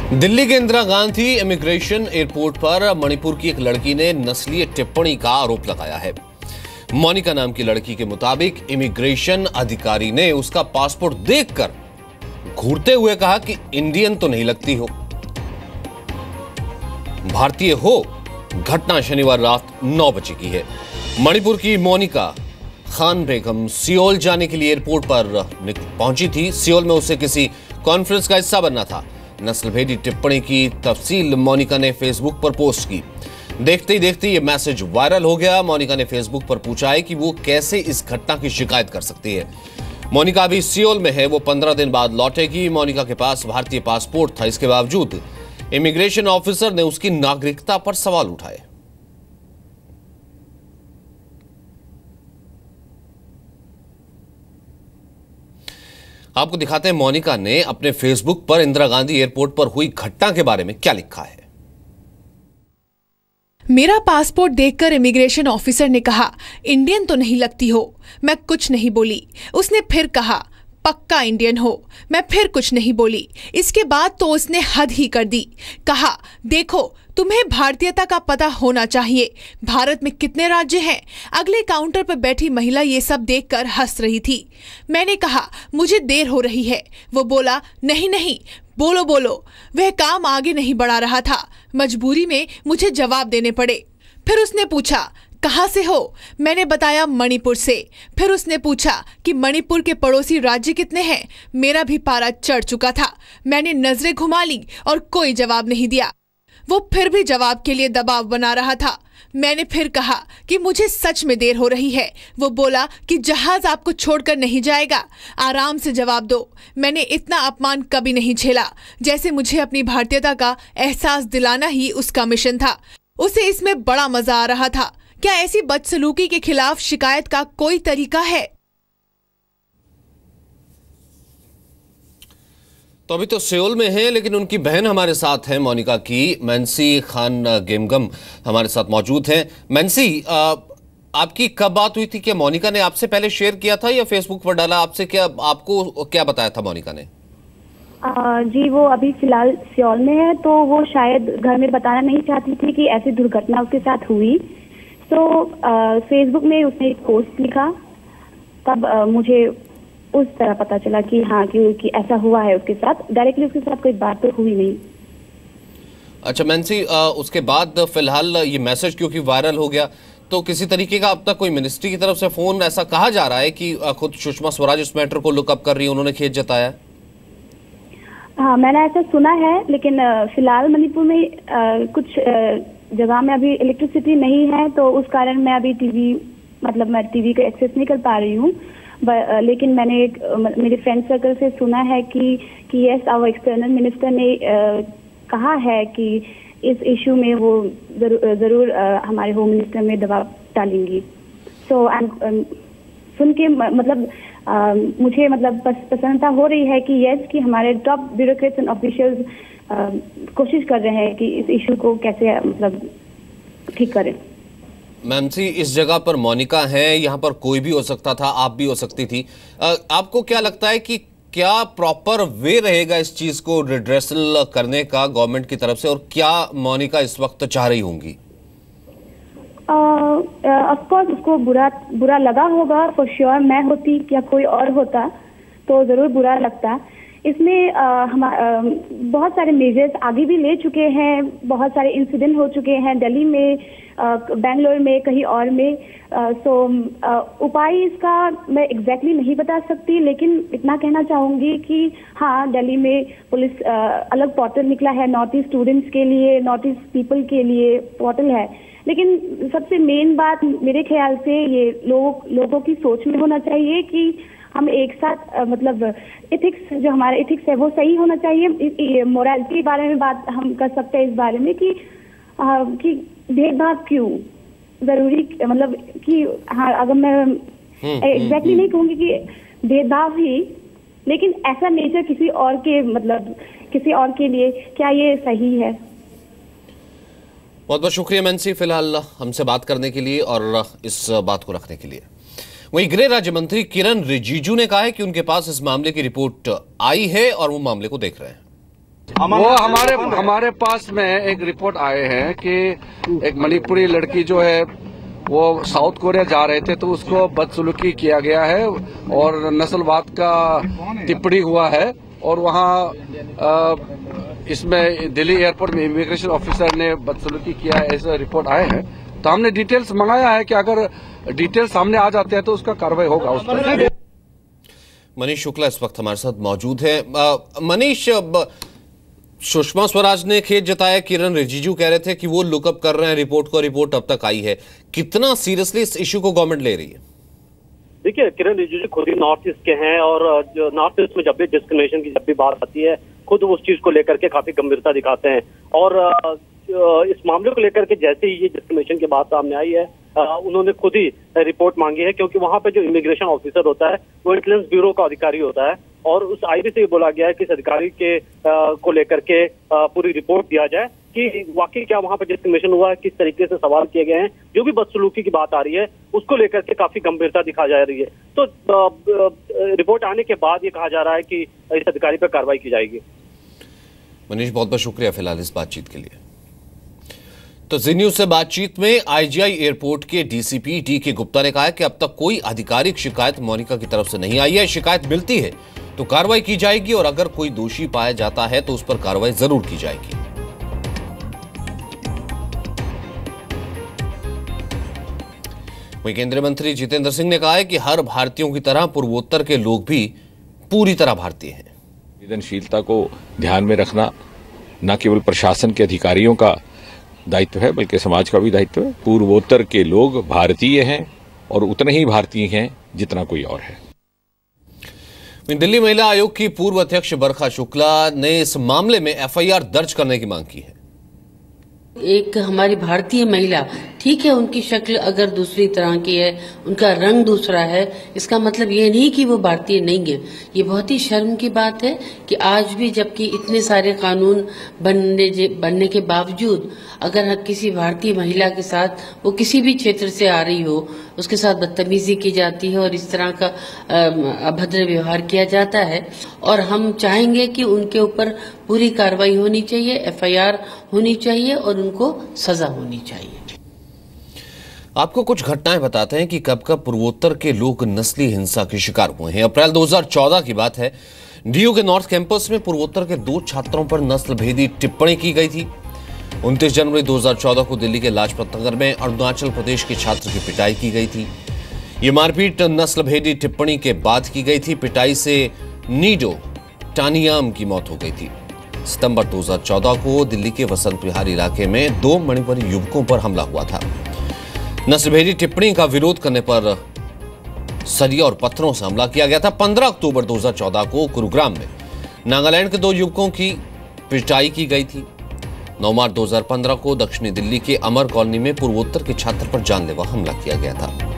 दिल्ली के Indira Gandhi immigration airport पर मणिपुर की एक लड़की ने नस्लीय टिप्पणी का आरोप लगाया है। मोनिका नाम की लड़की के मुताबिक इमिग्रेशन अधिकारी ने उसका पासपोर्ट देखकर घूरते हुए कहा कि इंडियन तो नहीं लगती हो, भारतीय हो। घटना शनिवार रात 9 बजे की है। मणिपुर की मोनिका खान बेगम सियोल जाने के लिए एयरपोर्ट पर पहुंची थी। सियोल में उसे किसी कॉन्फ्रेंस का हिस्सा बनना था। नस्लभेदी टिप्पणी की तफसील मोनिका ने फेसबुक पर पोस्ट की। देखते ही देखते ये मैसेज वायरल हो गया। मोनिका ने फेसबुक पर पूछा है कि वो कैसे इस घटना की शिकायत कर सकती है। मोनिका अभी सियोल में है, वो 15 दिन बाद लौटेगी। मोनिका के पास भारतीय पासपोर्ट था, इसके बावजूद इमिग्रेशन ऑफिसर ने उसकी नागरिकता पर सवाल उठाए। आपको दिखाते हैं मोनिका ने अपने फेसबुक पर इंदिरा गांधी एयरपोर्ट पर हुई घटना के बारे में क्या लिखा है। मेरा पासपोर्ट देखकर इमिग्रेशन ऑफिसर ने कहा, इंडियन तो नहीं लगती हो। मैं कुछ नहीं बोली। उसने फिर कहा, पक्का इंडियन हो। मैं फिर कुछ नहीं बोली। इसके बाद तो उसने हद ही कर दी। कहा, देखो तुम्हें भारतीयता का पता होना चाहिए। भारत में कितने राज्य हैं? अगले काउंटर पर बैठी महिला ये सब देखकर हंस रही थी। मैंने कहा, मुझे देर हो रही है। वो बोला, नहीं नहीं, बोलो बोलो। वह काम आगे नहीं बढ़ा रहा था। मजबूरी में मुझे जवाब देने पड़े। फिर उसने पूछा, कहाँ से हो? मैंने बताया, मणिपुर से। फिर उसने पूछा कि मणिपुर के पड़ोसी राज्य कितने हैं? मेरा भी पारा चढ़ चुका था। मैंने नजरें घुमा ली और कोई जवाब नहीं दिया। वो फिर भी जवाब के लिए दबाव बना रहा था। मैंने फिर कहा कि मुझे सच में देर हो रही है। वो बोला कि जहाज आपको छोड़कर नहीं जाएगा, आराम से जवाब दो। मैंने इतना अपमान कभी नहीं झेला। जैसे मुझे अपनी भारतीयता का एहसास दिलाना ही उसका मिशन था। उसे इसमें बड़ा मजा आ रहा था। क्या ऐसी बदसलूकी के खिलाफ शिकायत का कोई तरीका है? तो अभी तो सियोल में है, लेकिन उनकी बहन हमारे साथ है, मोनिका की मैंसी खान गेमगम हमारे साथ मौजूद हैं। मैंसी, आपकी कब बात हुई थी? क्या मोनिका ने आपसे पहले शेयर किया था या फेसबुक पर डाला? आपको क्या बताया था मोनिका ने? जी, वो अभी फिलहाल सियोल में है, तो वो शायद घर में बताना नहीं चाहती थी कि ऐसी दुर्घटना उसके साथ हुई। तो फेसबुक में उसने एक पोस्ट लिखा, तब मुझे उस तरह पता चला कि हाँ कि ऐसा हुआ है उसके साथ। डायरेक्टली उसके साथ कोई बात तो हुई नहीं। अच्छा मैंसी, उसके बाद फिलहाल ये मैसेज क्योंकि वायरल हो गया, तो किसी तरीके का अब तक कोई मिनिस्ट्री की तरफ से फोन, ऐसा कहा जा रहा है कि खुद सुषमा स्वराज इस मैटर को लुकअप कर रही है, उन्होंने खेद जताया? हाँ, मैंने ऐसा सुना है, लेकिन फिलहाल मणिपुर में कुछ जगह में अभी इलेक्ट्रिसिटी नहीं है, तो उस कारण मैं अभी मैं टीवी का एक्सेस नहीं कर पा रही हूँ। लेकिन मैंने मेरे फ्रेंड सर्कल से सुना है कि यस, आवर एक्सटर्नल मिनिस्टर ने कहा है कि इस इशू में वो जरूर हमारे होम मिनिस्टर में दबाव डालेंगी। सो सुन के मुझे प्रसन्नता हो रही है कि यस, कि हमारे टॉप ब्यूरोक्रेट्स एंड ऑफिशियल्स कोशिश कर रहे हैं कि इस इशू को कैसे ठीक करें। मैम सी, इस जगह पर मोनिका है, यहाँ पर कोई भी हो सकता था, आप भी हो सकती थी। आपको क्या लगता है कि क्या प्रॉपर वे रहेगा इस चीज को रिड्रेसल करने का गवर्नमेंट की तरफ से, और क्या मोनिका इस वक्त चाह रही होंगी? ऑफ कोर्स उसको बुरा लगा होगा, फॉर श्योर। मैं होती या कोई और होता तो जरूर बुरा लगता। इसमें बहुत सारे मेजर्स आगे भी ले चुके हैं, बहुत सारे इंसिडेंट हो चुके हैं दिल्ली में, बेंगलोर में, कहीं और में। उपाय इसका मैं एग्जैक्टली नहीं बता सकती, लेकिन इतना कहना चाहूंगी कि हाँ, दिल्ली में पुलिस अलग पोर्टल निकला है नॉर्थ ईस्ट स्टूडेंट्स के लिए, नॉर्थ ईस्ट पीपल के लिए पोर्टल है। लेकिन सबसे मेन बात मेरे ख्याल से ये लोगों की सोच में होना चाहिए कि हम एक साथ एथिक्स, जो हमारा एथिक्स है वो सही होना चाहिए। मोरालिटी के बारे में बात हम कर सकते हैं इस बारे में कि भेदभाव क्यों जरूरी, कि हाँ, अगर मैं एग्जैक्टली नहीं कहूंगी कि भेदभाव ही, लेकिन ऐसा नेचर किसी और के लिए क्या ये सही है? बहुत बहुत शुक्रिया मैंसी, फिलहाल हमसे बात करने के लिए और इस बात को रखने के लिए। वहीं गृह राज्य मंत्री किरण रिजिजू ने कहा है कि उनके पास इस मामले की रिपोर्ट आई है और वो मामले को देख रहे हैं। वो हमारे पास में एक रिपोर्ट आए हैं कि एक मणिपुरी लड़की जो है वो साउथ कोरिया जा रहे थे तो उसको बदसलूकी किया गया है और नस्लवाद का टिप्पणी हुआ है और वहाँ इसमें दिल्ली एयरपोर्ट में इमिग्रेशन ऑफिसर ने बदसलूकी किया है, ऐसा रिपोर्ट आए हैं। तो हमने डिटेल्स मंगाया है कि अगर डिटेल्स सामने आ जाते हैं तो उसका कार्रवाई होगा उस पर। मनीष शुक्ला इस वक्त हमारे साथ मौजूद है। मनीष, सुषमा स्वराज ने खेद जताया, किरण रिजिजू कह रहे थे कि वो लुकअप कर रहे हैं रिपोर्ट को, रिपोर्ट अब तक आई है। कितना सीरियसली इस इश्यू को गवर्नमेंट ले रही है? देखिए, किरण रिजिजू खुद ही नॉर्थ ईस्ट के हैं और नॉर्थ ईस्ट में जब भी डिस्क्रिमिनेशन की जब भी बात आती है खुद उस चीज को लेकर के काफी गंभीरता दिखाते हैं। और इस मामले को लेकर के जैसे ही ये डिस्क्रिमिनेशन की बात सामने आई है उन्होंने खुद ही रिपोर्ट मांगी है, क्योंकि वहां पे जो इमिग्रेशन ऑफिसर होता है वो इंटेलिजेंस ब्यूरो का अधिकारी होता है और उस आईबी से ये बोला गया है कि इस अधिकारी के को लेकर के पूरी रिपोर्ट दिया जाए कि वाकई क्या वहां पर डिस्क्रिमिनेशन हुआ है, किस तरीके से सवाल किए गए हैं, जो भी बदसलूकी की बात आ रही है उसको लेकर के काफी गंभीरता दिखा जा रही है। तो रिपोर्ट आने के बाद ये कहा जा रहा है कि इस अधिकारी पर कार्रवाई की जाएगी। मनीष, बहुत बहुत शुक्रिया फिलहाल इस बातचीत के लिए। तो जी न्यूज से बातचीत में आईजीआई एयरपोर्ट के डीसीपी डी.के. गुप्ता ने कहा कि अब तक कोई आधिकारिक शिकायत मोनिका की तरफ से नहीं आई है। शिकायत मिलती है तो कार्रवाई की जाएगी और अगर कोई दोषी पाया जाता है तो उस पर कार्रवाई जरूर की जाएगी। वहीं केंद्रीय मंत्री जितेंद्र सिंह ने कहा है कि हर भारतीयों की तरह पूर्वोत्तर के लोग भी पूरी तरह भारतीय हैं। संवेदनशीलता को ध्यान में रखना न केवल प्रशासन के अधिकारियों का दायित्व है बल्कि समाज का भी दायित्व है। पूर्वोत्तर के लोग भारतीय हैं और उतने ही भारतीय हैं जितना कोई और है। दिल्ली महिला आयोग की पूर्व अध्यक्ष बरखा शुक्ला ने इस मामले में एफआईआर दर्ज करने की मांग की है। एक हमारी भारतीय महिला, ठीक है, उनकी शक्ल अगर दूसरी तरह की है, उनका रंग दूसरा है, इसका मतलब ये नहीं कि वो भारतीय नहीं है। ये बहुत ही शर्म की बात है कि आज भी जबकि इतने सारे कानून बनने के बावजूद अगर किसी भारतीय महिला के साथ वो किसी भी क्षेत्र से आ रही हो उसके साथ बदतमीजी की जाती है और इस तरह का अभद्र व्यवहार किया जाता है। और हम चाहेंगे कि उनके ऊपर पूरी कार्रवाई होनी चाहिए, एफआईआर होनी चाहिए और उनको सजा होनी चाहिए। आपको कुछ घटनाएं बताते हैं कि कब कब पूर्वोत्तर के लोग नस्ली हिंसा के शिकार हुए हैं। अप्रैल 2014 की बात है। डीयू के नॉर्थ कैंपस में पूर्वोत्तर के 2 छात्रों पर नस्लभेदी टिप्पणी की गई थी। 29 जनवरी 2014 को दिल्ली के लाजपत नगर में अरुणाचल प्रदेश के छात्र की पिटाई की गई थी। ये मारपीट नस्लभेदी टिप्पणी के बाद की गई थी। पिटाई से नीडो टानियाम की मौत हो गई थी। सितंबर 2014 को दिल्ली के वसंत विहार इलाके में 2 मणिपुरी युवकों पर हमला हुआ था। नस्लभेदी टिप्पणी का विरोध करने पर सरिया और पत्थरों से हमला किया गया था। 15 अक्टूबर 2014 को गुरुग्राम में नागालैंड के 2 युवकों की पिटाई की गई थी। 9 मार्च 2015 को दक्षिणी दिल्ली के अमर कॉलोनी में पूर्वोत्तर के छात्र पर जानलेवा हमला किया गया था।